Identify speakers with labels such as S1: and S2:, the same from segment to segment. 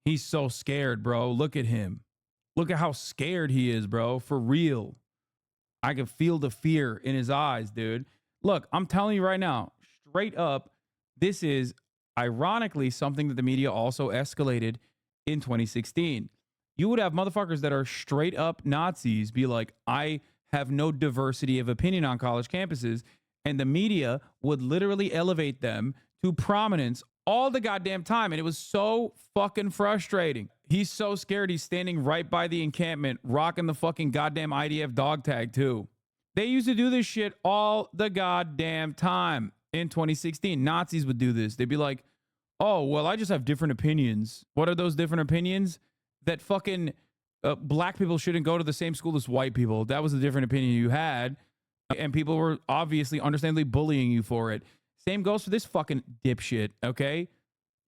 S1: He's so scared, bro. Look at him. Look at how scared he is, bro. For real. I can feel the fear in his eyes, dude. Look, I'm telling you right now, straight up, this is ironically something that the media also escalated in 2016. You would have motherfuckers that are straight up Nazis be like, I have no diversity of opinion on college campuses. And the media would literally elevate them to prominence all the goddamn time. And it was so fucking frustrating. He's so scared. He's standing right by the encampment, rocking the fucking goddamn IDF dog tag too. They used to do this shit all the goddamn time in 2016. Nazis would do this. They'd be like, oh, well, I just have different opinions. What are those different opinions? That fucking black people shouldn't go to the same school as white people. That was a different opinion you had. And people were obviously, understandably bullying you for it. Same goes for this fucking dipshit, okay?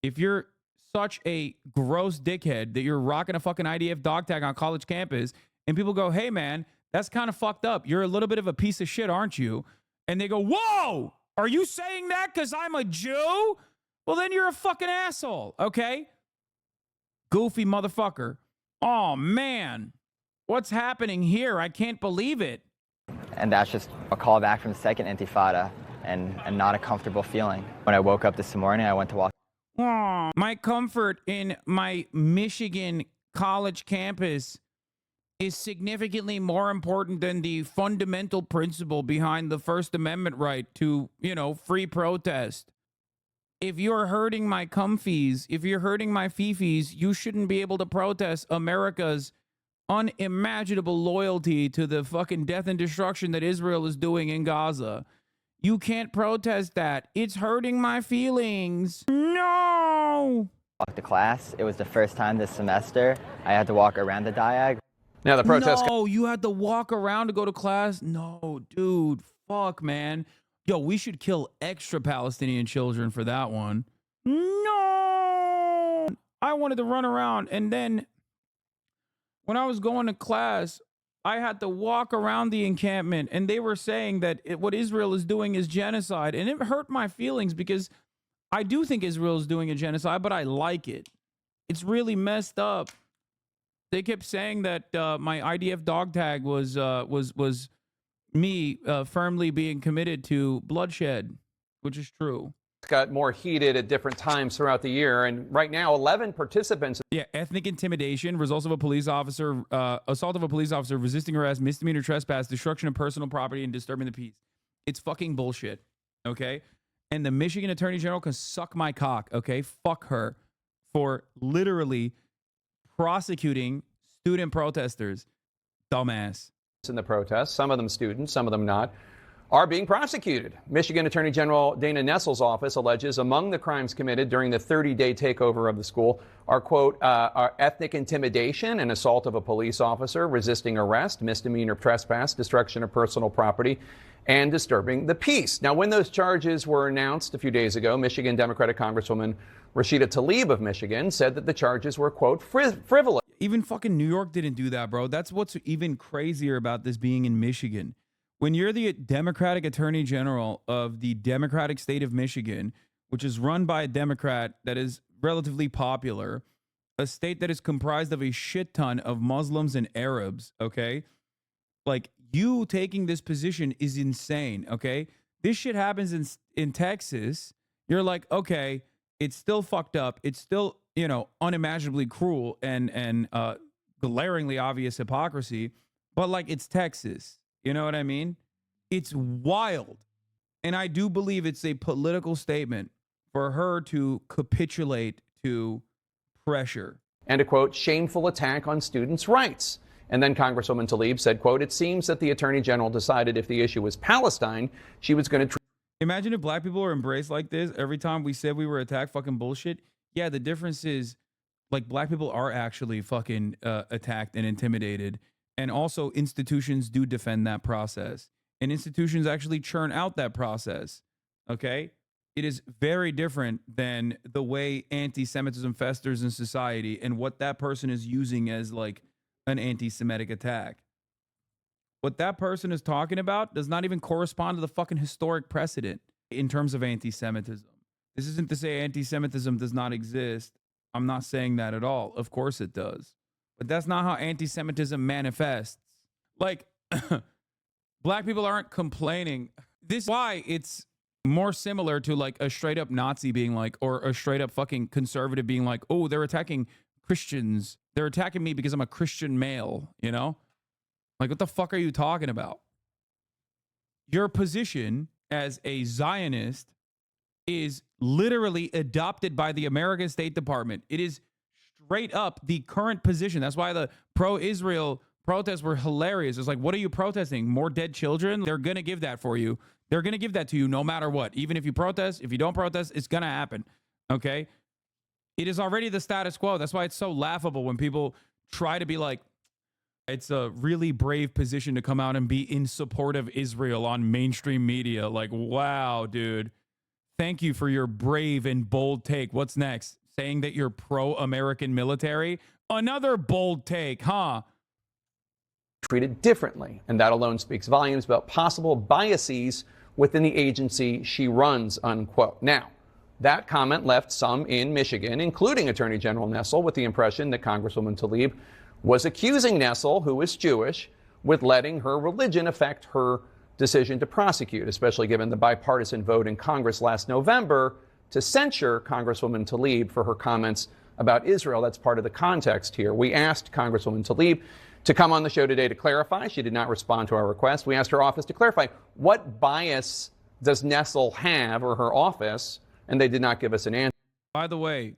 S1: If you're such a gross dickhead that you're rocking a fucking IDF dog tag on college campus and people go, hey, man, that's kind of fucked up. You're a little bit of a piece of shit, aren't you? And they go, whoa, are you saying that because I'm a Jew? Well, then you're a fucking asshole, okay? Goofy motherfucker. Oh, man. What's happening here? I can't believe it.
S2: And that's just a call back from the second intifada and not a comfortable feeling. When I woke up this morning, I went to walk.
S1: Oh, my comfort in my Michigan college campus is significantly more important than the fundamental principle behind the First Amendment right to, free protest. If you're hurting my comfies, if you're hurting my fifis, you shouldn't be able to protest America's unimaginable loyalty to the fucking death and destruction that Israel is doing in Gaza. You can't protest that. It's hurting my feelings. No!
S2: Walk to class. It was the first time this semester I had to walk around the diag.
S3: Now the protest.
S1: No, you had to walk around to go to class? No, dude. Fuck, man. Yo, we should kill extra Palestinian children for that one. No! I wanted to run around, and then when I was going to class, I had to walk around the encampment, and they were saying that what Israel is doing is genocide. And it hurt my feelings because I do think Israel is doing a genocide, but I like it. It's really messed up. They kept saying that my IDF dog tag was me firmly being committed to bloodshed, which is true.
S3: Got more heated at different times throughout the year, and right now 11 participants.
S1: Yeah, ethnic intimidation, results of a police officer, assault of a police officer, resisting arrest, misdemeanor trespass, destruction of personal property, and disturbing the peace. It's fucking bullshit, okay? And the Michigan Attorney General can suck my cock, okay? Fuck her for literally prosecuting student protesters. Dumbass.
S3: In the protests, some of them students, some of them not, are being prosecuted. Michigan Attorney General Dana Nessel's office alleges among the crimes committed during the 30-day takeover of the school are, quote, are ethnic intimidation and assault of a police officer, resisting arrest, misdemeanor trespass, destruction of personal property, and disturbing the peace. Now, when those charges were announced a few days ago, Michigan Democratic Congresswoman Rashida Tlaib of Michigan said that the charges were, quote, frivolous.
S1: Even fucking New York didn't do that, bro. That's what's even crazier about this being in Michigan. When you're the Democratic Attorney General of the Democratic state of Michigan, which is run by a Democrat that is relatively popular, a state that is comprised of a shit ton of Muslims and Arabs, okay? Like, you taking this position is insane, okay? This shit happens in Texas. You're like, okay, it's still fucked up. It's still, unimaginably cruel and glaringly obvious hypocrisy, but like, it's Texas. You know what I mean? It's wild. And I do believe it's a political statement for her to capitulate to pressure.
S3: And a, quote, shameful attack on students' rights. And then Congresswoman Tlaib said, quote, it seems that the Attorney General decided if the issue was Palestine, she was going to...
S1: Imagine if black people were embraced like this every time we said we were attacked. Fucking bullshit. Yeah, the difference is, like, black people are actually fucking attacked and intimidated. And also institutions do defend that process. And institutions actually churn out that process. Okay? It is very different than the way anti-Semitism festers in society and what that person is using as like an anti-Semitic attack. What that person is talking about does not even correspond to the fucking historic precedent in terms of anti-Semitism. This isn't to say anti-Semitism does not exist. I'm not saying that at all. Of course it does. But that's not how anti-Semitism manifests. Like, black people aren't complaining. This is why it's more similar to like a straight up Nazi being like, or a straight up fucking conservative being like, oh, they're attacking Christians. They're attacking me because I'm a Christian male, you know? Like, what the fuck are you talking about? Your position as a Zionist is literally adopted by the American State Department. It is straight up the current position. That's why the pro-Israel protests were hilarious. It's like, what are you protesting? More dead children? They're going to give that for you. They're going to give that to you no matter what. Even if you protest, if you don't protest, it's going to happen. Okay? It is already the status quo. That's why it's so laughable when people try to be like, it's a really brave position to come out and be in support of Israel on mainstream media. Like, wow, dude. Thank you for your brave and bold take. What's next? Saying that you're pro-American military? Another bold take, huh?
S3: Treated differently, and that alone speaks volumes about possible biases within the agency she runs, unquote. Now, that comment left some in Michigan, including Attorney General Nessel, with the impression that Congresswoman Tlaib was accusing Nessel, who is Jewish, with letting her religion affect her decision to prosecute, especially given the bipartisan vote in Congress last November to censure Congresswoman Tlaib for her comments about Israel. That's part of the context here. We asked Congresswoman Tlaib to come on the show today to clarify. She did not respond to our request. We asked her office to clarify what bias does Nessel have, or her office, and they did not give us an answer.
S1: By the way,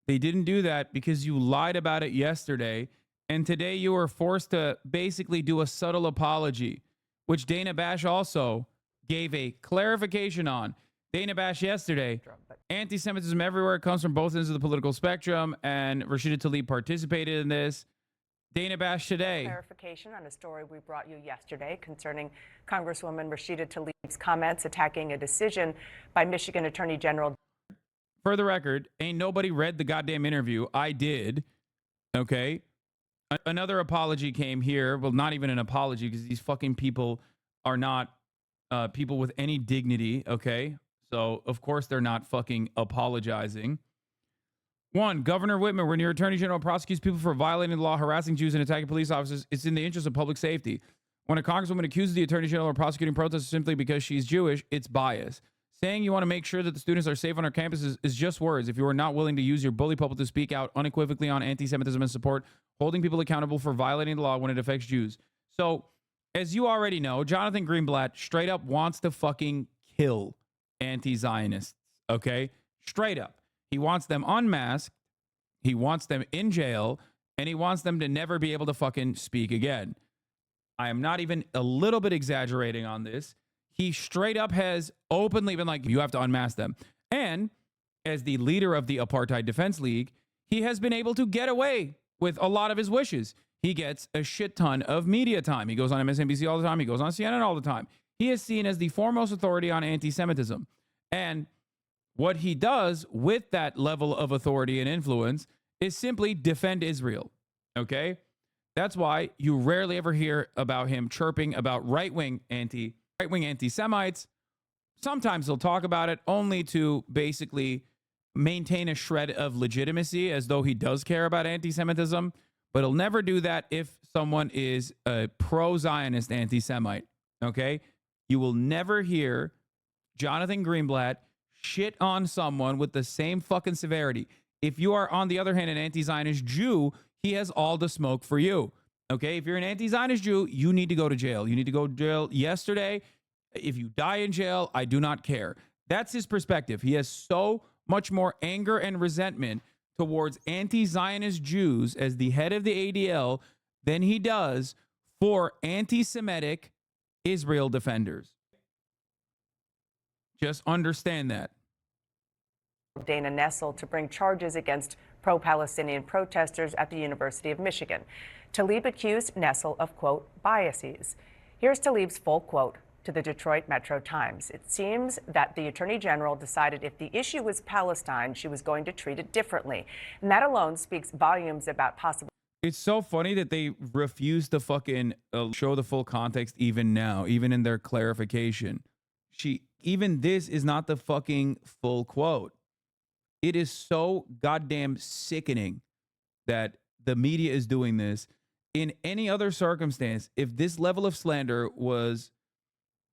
S1: they didn't do that because you lied about it yesterday, and today you were forced to basically do a subtle apology, which Dana Bash also gave a clarification on. Dana Bash yesterday, anti-Semitism everywhere comes from both ends of the political spectrum, and Rashida Tlaib participated in this. Dana Bash today.
S4: Clarification on a story we brought you yesterday concerning Congresswoman Rashida Tlaib's comments attacking a decision by Michigan Attorney General.
S1: For the record, ain't nobody read the goddamn interview. I did. Okay. Another apology came here. Well, not even an apology, because these fucking people are not people with any dignity. Okay. So, of course, they're not fucking apologizing. One, Governor Whitmer, when your attorney general prosecutes people for violating the law, harassing Jews, and attacking police officers, it's in the interest of public safety. When a congresswoman accuses the attorney general of prosecuting protesters simply because she's Jewish, it's bias. Saying you want to make sure that the students are safe on our campuses is just words. If you are not willing to use your bully pulpit to speak out unequivocally on anti-Semitism and support holding people accountable for violating the law when it affects Jews. So, as you already know, Jonathan Greenblatt straight up wants to fucking kill anti-Zionists, okay? Straight up. He wants them unmasked, he wants them in jail, and he wants them to never be able to fucking speak again. I am not even a little bit exaggerating on this. He straight up has openly been like, you have to unmask them. And as the leader of the Apartheid Defense League, he has been able to get away with a lot of his wishes. He gets a shit ton of media time. He goes on MSNBC all the time. He goes on CNN all the time. He is seen as the foremost authority on anti-Semitism. And what he does with that level of authority and influence is simply defend Israel. Okay? That's why you rarely ever hear about him chirping about right-wing anti-Semites. Sometimes he'll talk about it only to basically maintain a shred of legitimacy, as though he does care about anti-Semitism, but he'll never do that if someone is a pro-Zionist anti-Semite. Okay? You will never hear Jonathan Greenblatt shit on someone with the same fucking severity. If you are, on the other hand, an anti-Zionist Jew, he has all the smoke for you. Okay? If you're an anti-Zionist Jew, you need to go to jail. You need to go to jail yesterday. If you die in jail, I do not care. That's his perspective. He has so much more anger and resentment towards anti-Zionist Jews as the head of the ADL than he does for anti-Semitic Israel defenders. Just understand that.
S4: Dana Nessel to bring charges against pro-Palestinian protesters at the University of Michigan. Tlaib accused Nessel of, quote, biases. Here's Tlaib's full quote to the Detroit Metro Times. It seems that the Attorney General decided if the issue was Palestine, she was going to treat it differently. And that alone speaks volumes about possible.
S1: It's so funny that they refuse to fucking show the full context even now, even in their clarification. Even this is not the fucking full quote. It is so goddamn sickening that the media is doing this. In any other circumstance, if this level of slander was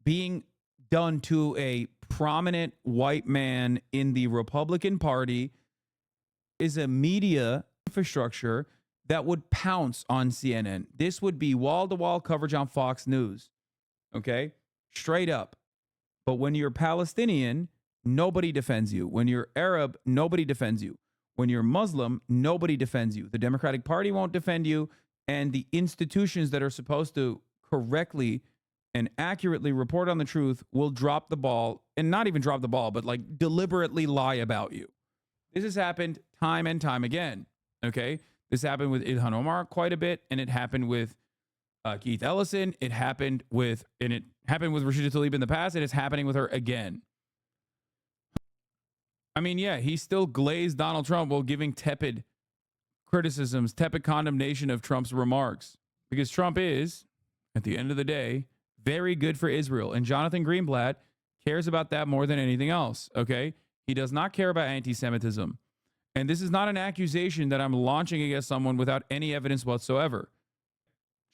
S1: being done to a prominent white man in the Republican Party, is a media infrastructure that would pounce on CNN. This would be wall-to-wall coverage on Fox News. Okay? Straight up. But when you're Palestinian, nobody defends you. When you're Arab, nobody defends you. When you're Muslim, nobody defends you. The Democratic Party won't defend you, and the institutions that are supposed to correctly and accurately report on the truth will drop the ball, and not even drop the ball, but like deliberately lie about you. This has happened time and time again. Okay? This happened with Ilhan Omar quite a bit, and it happened with Keith Ellison. It happened with Rashida Tlaib in the past, and it's happening with her again. I mean, yeah, he still glazed Donald Trump while giving tepid criticisms, tepid condemnation of Trump's remarks. Because Trump is, at the end of the day, very good for Israel. And Jonathan Greenblatt cares about that more than anything else, okay? He does not care about anti-Semitism. And this is not an accusation that I'm launching against someone without any evidence whatsoever.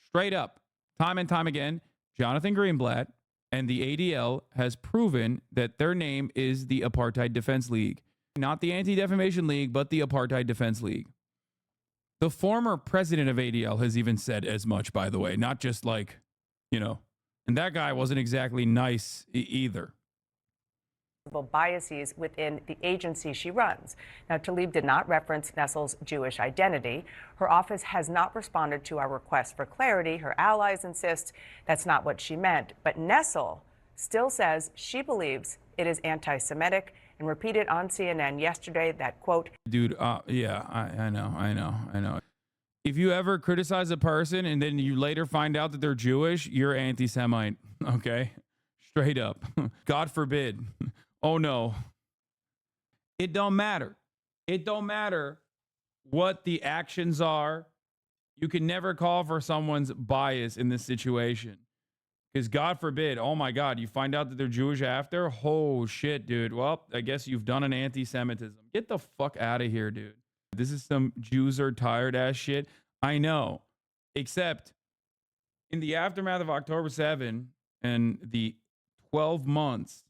S1: Straight up, time and time again, Jonathan Greenblatt and the ADL has proven that their name is the Apartheid Defense League. Not the Anti-Defamation League, but the Apartheid Defense League. The former president of ADL has even said as much, by the way, not just like, you know, and that guy wasn't exactly nice either.
S4: Biases within the agency she runs. Now, Tlaib did not reference Nessel's Jewish identity. Her office has not responded to our request for clarity. Her allies insist that's not what she meant. But Nessel still says she believes it is anti-Semitic and repeated on CNN yesterday that, quote,
S1: dude, yeah, I know. If you ever criticize a person and then you later find out that they're Jewish, you're anti-Semite, okay? Straight up. God forbid. Oh, no. It don't matter. It don't matter what the actions are. You can never call for someone's bias in this situation. Because God forbid, oh my God, you find out that they're Jewish after? Oh shit, dude. Well, I guess you've done an anti-Semitism. Get the fuck out of here, dude. This is some Jews are tired ass shit. I know. Except in the aftermath of October 7 and the 12 months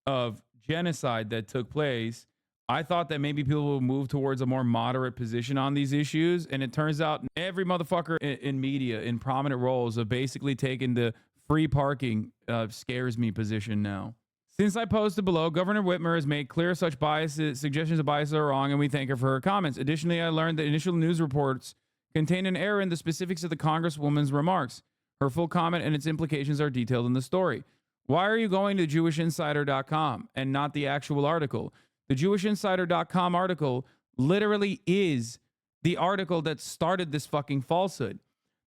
S1: of genocide that took place, I thought that maybe people would move towards a more moderate position on these issues. And it turns out every motherfucker in media in prominent roles have basically taken the free parking scares me position now. Since I posted below, Governor Whitmer has made clear such suggestions of biases are wrong, and we thank her for her comments. Additionally, I learned that initial news reports contain an error in the specifics of the Congresswoman's remarks. Her full comment and its implications are detailed in the story. Why are you going to JewishInsider.com and not the actual article? The JewishInsider.com article literally is the article that started this fucking falsehood.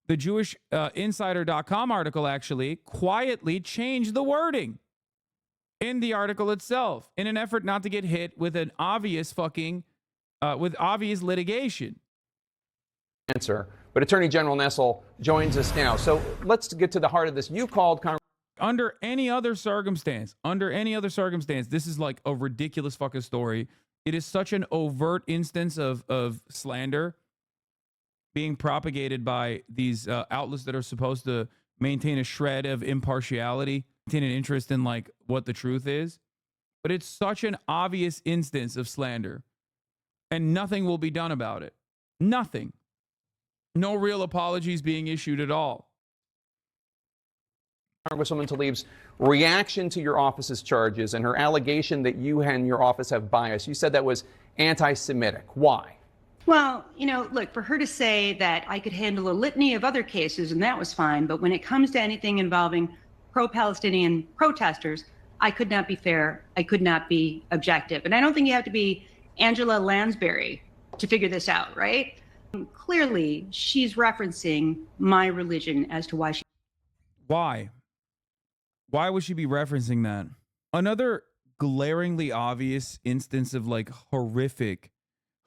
S1: The JewishInsider.com article actually quietly changed the wording in the article itself in an effort not to get hit with an obvious fucking, with obvious litigation.
S3: Answer. But Attorney General Nessel joins us now. So let's get to the heart of this. You called Congress.
S1: Under any other circumstance, this is like a ridiculous fucking story. It is such an overt instance of slander being propagated by these outlets that are supposed to maintain a shred of impartiality, maintain an interest in like what the truth is. But it's such an obvious instance of slander, and nothing will be done about it. Nothing. No real apologies being issued at all.
S3: Congresswoman Tlaib's reaction to your office's charges and her allegation that you and your office have bias. You said that was anti-Semitic. Why?
S5: Well, you know, look, for her to say that I could handle a litany of other cases and that was fine, but when it comes to anything involving pro-Palestinian protesters, I could not be fair. I could not be objective. And I don't think you have to be Angela Lansbury to figure this out, right? Clearly, she's referencing my religion as to why she...
S1: Why? Why would she be referencing that? Another glaringly obvious instance of like horrific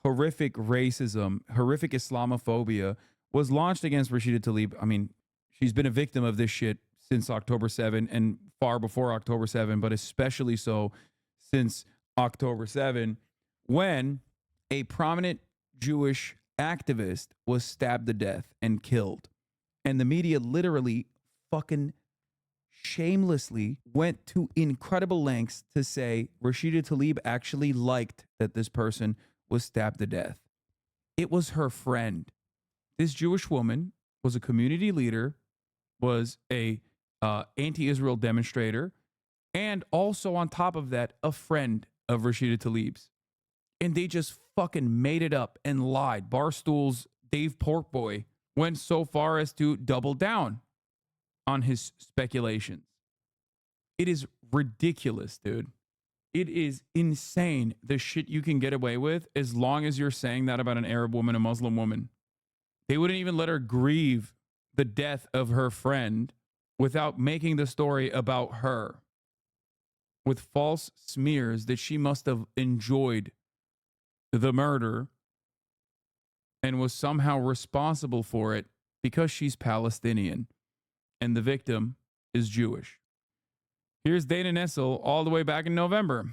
S1: racism, horrific Islamophobia was launched against Rashida Tlaib. I mean, she's been a victim of this shit since October 7 and far before October 7, but especially so since October 7. when a prominent Jewish activist was stabbed to death and killed. And the media literally fucking shamelessly went to incredible lengths to say Rashida Tlaib actually liked that this person was stabbed to death. It was her friend. This Jewish woman was a community leader, was a anti-Israel demonstrator, and also on top of that, a friend of Rashida Tlaib's. And they just fucking made it up and lied. Barstool's Dave Porkboy went so far as to double down on his speculations. It is ridiculous, dude. It is insane the shit you can get away with as long as you're saying that about an Arab woman, a Muslim woman. They wouldn't even let her grieve the death of her friend without making the story about her with false smears that she must have enjoyed the murder and was somehow responsible for it because she's Palestinian and the victim is Jewish. Here's Dana Nessel all the way back in November.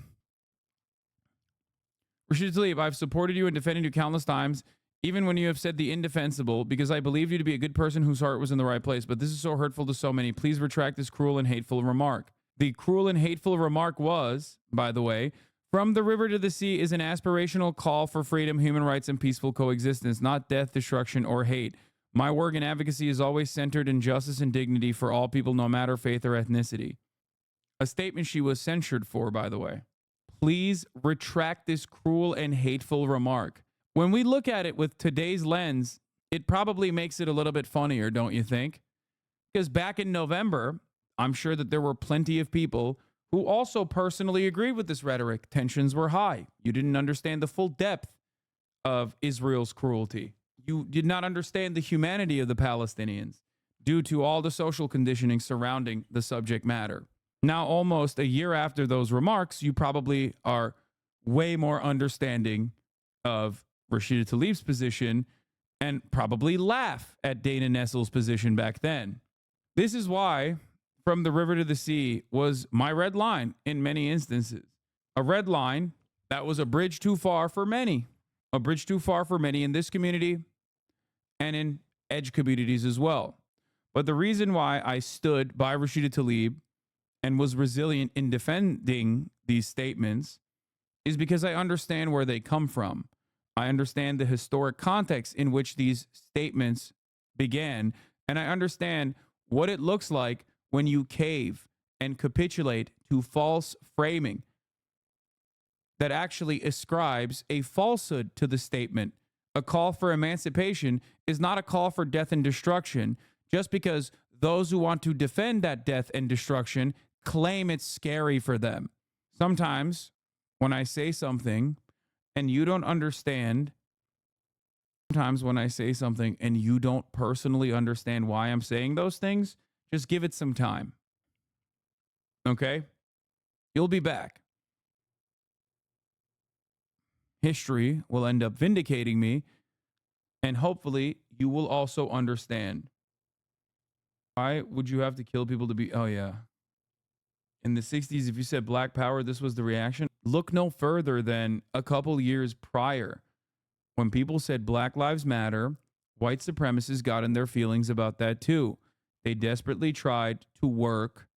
S1: Rashida Tlaib, I've supported you and defended you countless times, even when you have said the indefensible, because I believed you to be a good person whose heart was in the right place. But this is so hurtful to so many. Please retract this cruel and hateful remark. The cruel and hateful remark was, by the way, from the river to the sea is an aspirational call for freedom, human rights, and peaceful coexistence, not death, destruction, or hate. My work and advocacy is always centered in justice and dignity for all people, no matter faith or ethnicity. A statement she was censured for, by the way. Please retract this cruel and hateful remark. When we look at it with today's lens, it probably makes it a little bit funnier, don't you think? Because back in November, I'm sure that there were plenty of people who also personally agreed with this rhetoric. Tensions were high. You didn't understand the full depth of Israel's cruelty. You did not understand the humanity of the Palestinians due to all the social conditioning surrounding the subject matter. Now, almost a year after those remarks, you probably are way more understanding of Rashida Tlaib's position and probably laugh at Dana Nessel's position back then. This is why From the River to the Sea was my red line in many instances. A red line that was a bridge too far for many. A bridge too far for many in this community and in edge communities as well. But the reason why I stood by Rashida Tlaib and was resilient in defending these statements is because I understand where they come from. I understand the historic context in which these statements began, and I understand what it looks like when you cave and capitulate to false framing that actually ascribes a falsehood to the statement. A call for emancipation is not a call for death and destruction, just because those who want to defend that death and destruction claim it's scary for them. Sometimes when I say something and you don't understand, sometimes when I say something and you don't personally understand why I'm saying those things, just give it some time. Okay? You'll be back. History will end up vindicating me, and hopefully you will also understand. Why would you have to kill people to be... Oh, yeah. In the 60s, if you said Black Power, this was the reaction. Look no further than a couple years prior. When people said Black Lives Matter, white supremacists got in their feelings about that too. They desperately tried to work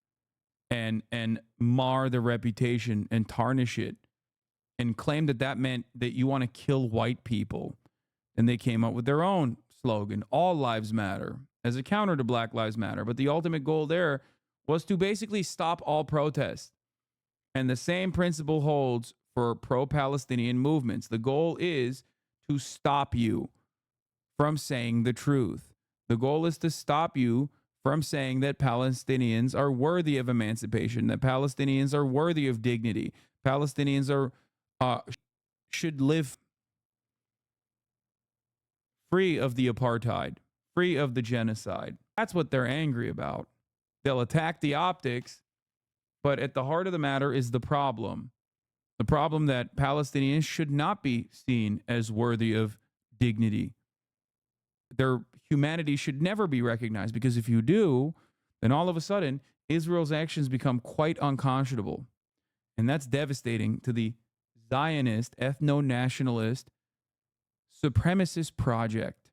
S1: and mar the reputation and tarnish it and claim that that meant that you want to kill white people. And they came up with their own slogan, All Lives Matter, as a counter to Black Lives Matter. But the ultimate goal there was to basically stop all protest. And the same principle holds for pro-Palestinian movements. The goal is to stop you from saying the truth. The goal is to stop you from saying that Palestinians are worthy of emancipation, that Palestinians are worthy of dignity. Palestinians are should live free of the apartheid, free of the genocide. That's what they're angry about. They'll attack the optics, but at the heart of the matter is the problem. The problem that Palestinians should not be seen as worthy of dignity. Their humanity should never be recognized, because if you do, then all of a sudden, Israel's actions become quite unconscionable. And that's devastating to the Zionist, ethno-nationalist, supremacist project.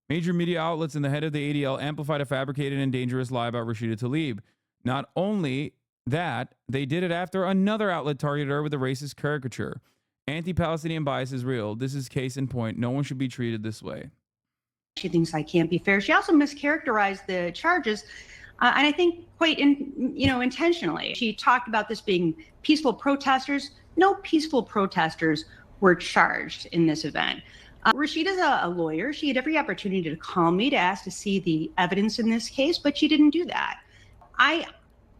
S1: Major media outlets and the head of the ADL amplified a fabricated and dangerous lie about Rashida Tlaib. Not only that, they did it after another outlet targeted her with a racist caricature. Anti-Palestinian bias is real. This is case in point. No one should be treated this way.
S5: She thinks I can't be fair. She also mischaracterized the charges, and I think quite intentionally. She talked about this being peaceful protesters. No peaceful protesters were charged in this event. Rashida's a lawyer. She had every opportunity to call me to ask to see the evidence in this case, but she didn't do that. I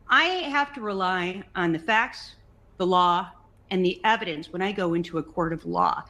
S5: have to rely on the facts, the law, and the evidence when I go into a court of law.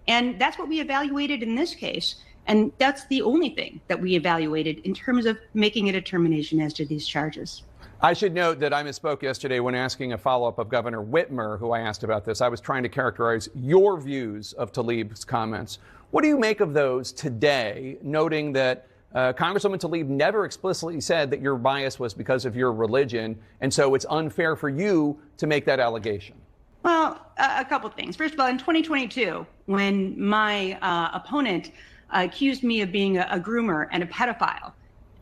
S5: And that's what we evaluated in this case. And that's the only thing that we evaluated in terms of making a determination as to these charges.
S3: I should note that I misspoke yesterday when asking a follow-up of Governor Whitmer, who I asked about this. I was trying to characterize your views of Tlaib's comments. What do you make of those today, noting that Congresswoman Tlaib never explicitly said that your bias was because of your religion, and so it's unfair for you to make that allegation?
S5: Well, a couple things. First of all, in 2022, when my opponent accused me of being a groomer and a pedophile,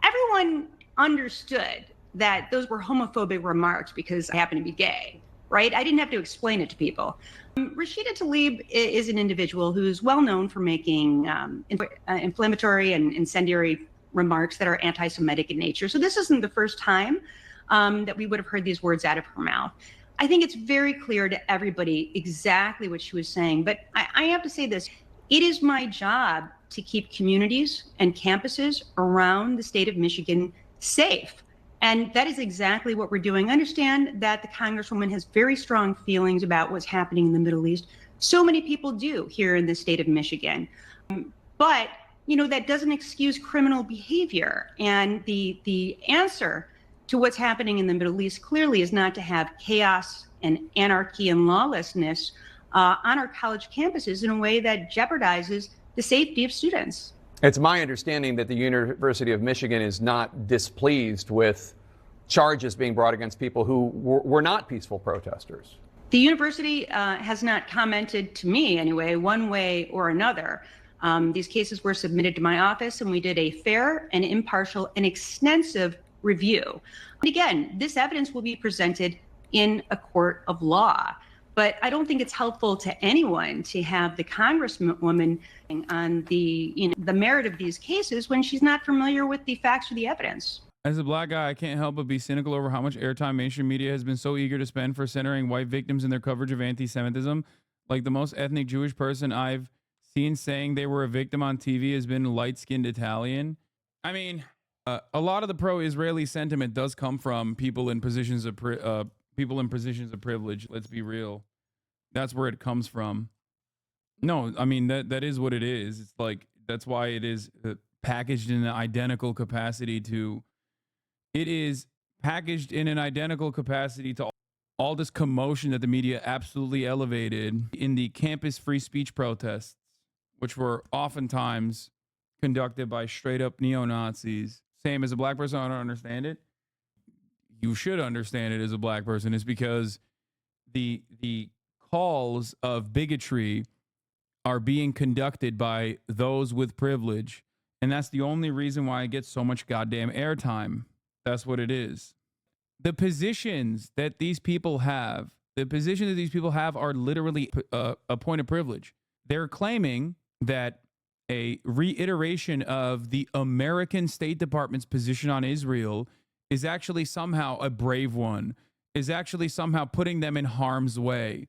S5: everyone understood that those were homophobic remarks because I happen to be gay, right? I didn't have to explain it to people. Rashida Tlaib is an individual who's well known for making inflammatory and incendiary remarks that are anti-Semitic in nature. So this isn't the first time that we would have heard these words out of her mouth. I think it's very clear to everybody exactly what she was saying. But I have to say this. It is my job to keep communities and campuses around the state of Michigan safe. And that is exactly what we're doing. Understand that the Congresswoman has very strong feelings about what's happening in the Middle East. So many people do here in the state of Michigan. But, that doesn't excuse criminal behavior. And the answer to what's happening in the Middle East clearly is not to have chaos and anarchy and lawlessness on our college campuses in a way that jeopardizes the safety of students.
S3: It's my understanding that the University of Michigan is not displeased with charges being brought against people who were not peaceful protesters.
S5: The university has not commented to me anyway, one way or another. These cases were submitted to my office and we did a fair and impartial and extensive review. And again, this evidence will be presented in a court of law. But I don't think it's helpful to anyone to have the Congresswoman on the merit of these cases when she's not familiar with the facts or the evidence.
S1: As a black guy, I can't help but be cynical over how much airtime mainstream media has been so eager to spend for centering white victims in their coverage of anti-Semitism. Like the most ethnic Jewish person I've seen saying they were a victim on TV has been light-skinned Italian. I mean, a lot of the pro-Israeli sentiment does come from people in positions of privilege. Let's be real. That's where it comes from. No, I mean, that is what it is. It's like, that's why it is packaged in an identical capacity to, all this commotion that the media absolutely elevated in the campus free speech protests, which were oftentimes conducted by straight up neo-Nazis. Same as a black person, I don't understand it. You should understand it as a black person. It's because the calls of bigotry are being conducted by those with privilege. And that's the only reason why it gets so much goddamn airtime. That's what it is. The positions that these people have are literally a point of privilege. They're claiming that a reiteration of the American State Department's position on Israel is actually somehow a brave one, is actually somehow putting them in harm's way.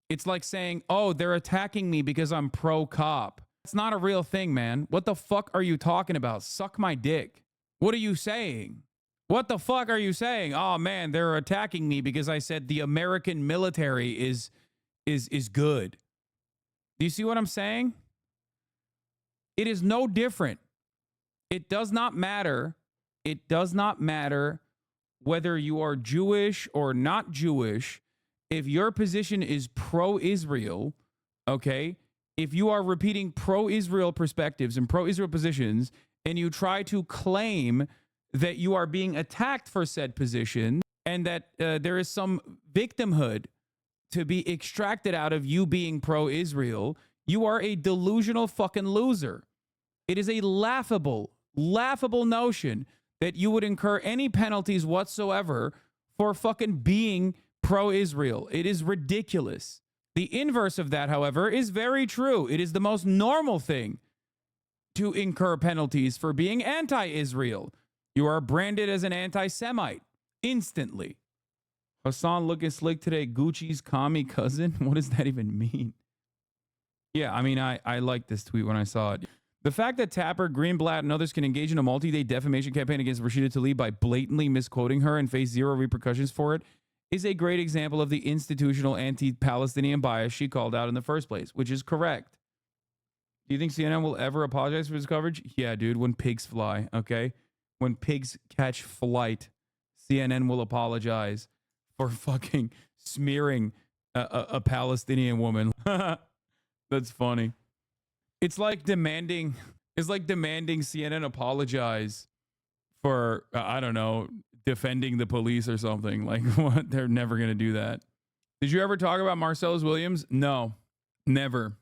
S1: It's like saying, oh, they're attacking me because I'm pro-cop. It's not a real thing, man. What the fuck are you talking about? Suck my dick. What are you saying? What the fuck are you saying? Oh, man, they're attacking me because I said the American military is good. Do you see what I'm saying? It is no different. It does not matter. It does not matter whether you are Jewish or not Jewish. If your position is pro-Israel, okay, if you are repeating pro-Israel perspectives and pro-Israel positions, and you try to claim that you are being attacked for said position and that there is some victimhood to be extracted out of you being pro-Israel, you are a delusional fucking loser. It is a laughable notion that you would incur any penalties whatsoever for fucking being pro-Israel. It is ridiculous. The inverse of that, however, is very true. It is the most normal thing to incur penalties for being anti-Israel. You are branded as an anti-Semite instantly. Hassan looking slick today. Gucci's commie cousin. What does that even mean? Yeah, I mean, I liked this tweet when I saw it. The fact that Tapper, Greenblatt, and others can engage in a multi-day defamation campaign against Rashida Tlaib by blatantly misquoting her and face zero repercussions for it is a great example of the institutional anti-Palestinian bias she called out in the first place, which is correct. Do you think CNN will ever apologize for this coverage? Yeah, dude, when pigs fly, okay? When pigs catch flight, CNN will apologize for fucking smearing a Palestinian woman. That's funny. It's like demanding CNN apologize for, I don't know, defending the police or something. Like, what? They're never going to do that. Did you ever talk about Marcellus Williams? No, never.